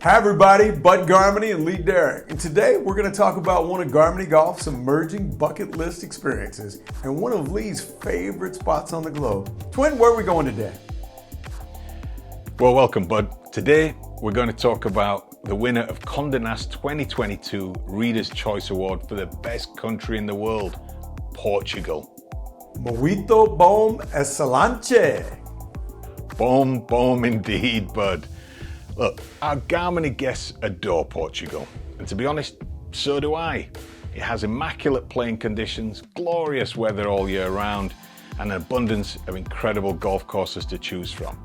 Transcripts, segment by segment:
Hi everybody, Bud Garmany and Lee Derrick. And today we're going to talk about one of Garmany Golf's emerging bucket list experiences and one of Lee's favorite spots on the globe. Twin, where are we going today? Well, welcome, Bud. Today we're going to talk about the winner of Condé Nast 2022 Reader's Choice Award for the best country in the world, Portugal. Mojito bom excelente. Boom indeed, Bud. Look, our Garmany guests adore Portugal, and to be honest, so do I. It has immaculate playing conditions, glorious weather all year round, and an abundance of incredible golf courses to choose from.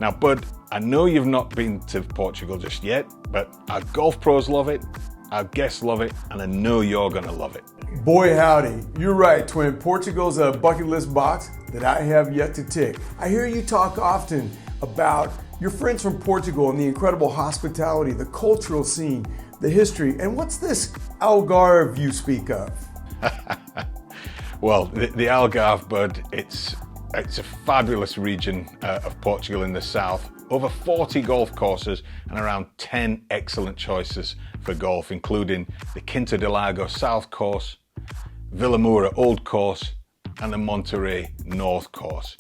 Now, Bud, I know you've not been to Portugal just yet, but our golf pros love it, our guests love it, and I know you're gonna love it. Boy howdy, you're right, Twin. Portugal's a bucket list box that I have yet to tick. I hear you talk often about your friends from Portugal and the incredible hospitality, the cultural scene, the history, and what's this Algarve you speak of? Well, the Algarve, Bud, it's a fabulous region of Portugal in the south. Over 40 golf courses and around 10 excellent choices for golf, including the Quinta do Lago South Course, Vila Moura Old Course, and the Monterey North Course.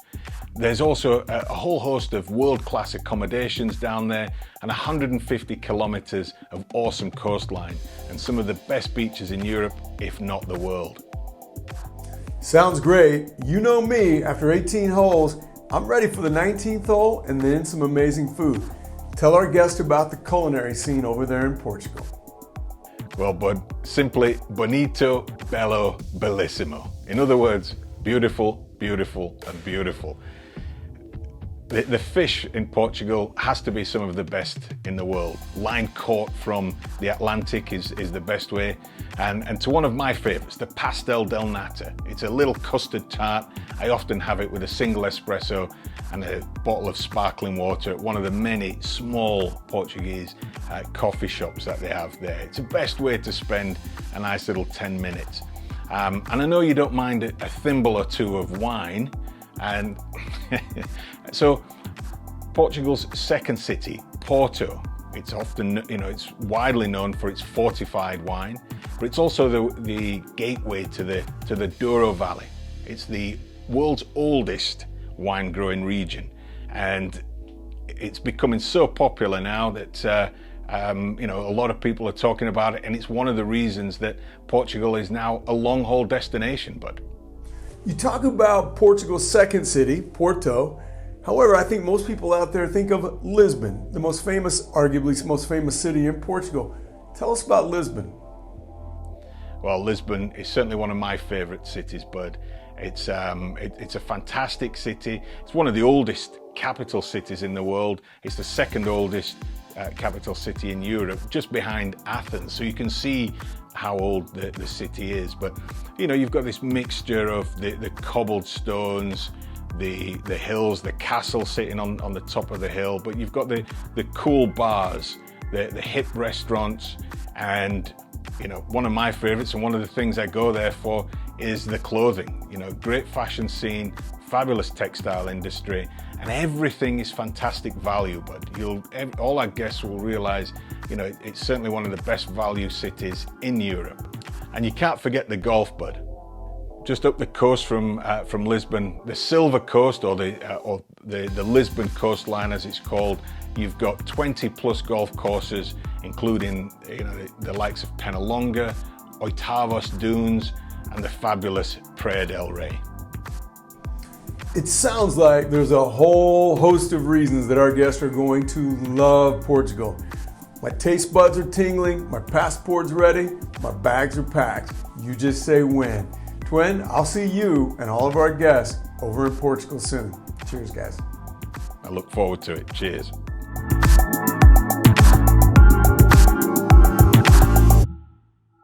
There's also a whole host of world-class accommodations down there and 150 kilometers of awesome coastline and some of the best beaches in Europe, if not the world. Sounds great. You know me, after 18 holes, I'm ready for the 19th hole and then some amazing food. Tell our guest about the culinary scene over there in Portugal. Well, Bud, simply bonito, bello, bellissimo. In other words, beautiful, beautiful, and beautiful. The fish in Portugal has to be some of the best in the world. Line caught from the Atlantic is the best way. And to one of my favorites, the pastel del nata. It's a little custard tart. I often have it with a single espresso and a bottle of sparkling water at one of the many small Portuguese coffee shops that they have there. It's the best way to spend a nice little 10 minutes. And I know you don't mind a thimble or two of wine. And so Portugal's second city, Porto, it's often, it's widely known for its fortified wine, but it's also the gateway to the Douro Valley. It's the world's oldest wine growing region, and it's becoming so popular now that a lot of people are talking about it, and it's one of the reasons that Portugal is now a long haul destination, Bud. You talk about Portugal's second city, Porto. However, I think most people out there think of Lisbon, the arguably most famous city in Portugal. Tell us about Lisbon. Well, Lisbon is certainly one of my favorite cities, Bud. It's a fantastic city. It's one of the oldest capital cities in the world. It's the second oldest capital city in Europe, just behind Athens. So you can see how old the city is. But you've got this mixture of the cobbled stones, the hills, the castle sitting on the top of the hill, but you've got the cool bars, the hip restaurants, and one of my favorites and one of the things I go there for is the clothing. Great fashion scene, fabulous textile industry, and everything is fantastic value. But all our guests will realize, it's certainly one of the best value cities in Europe. And you can't forget the golf, Bud. Just up the coast from Lisbon, the Silver Coast, or the Lisbon coastline as it's called, you've got 20 plus golf courses, including the likes of Penalonga, Oitavos Dunes, and the fabulous Praia del Rei. It sounds like there's a whole host of reasons that our guests are going to love Portugal. My taste buds are tingling, my passport's ready, my bags are packed. You just say when. Twin, I'll see you and all of our guests over in Portugal soon. Cheers, guys. I look forward to it. Cheers.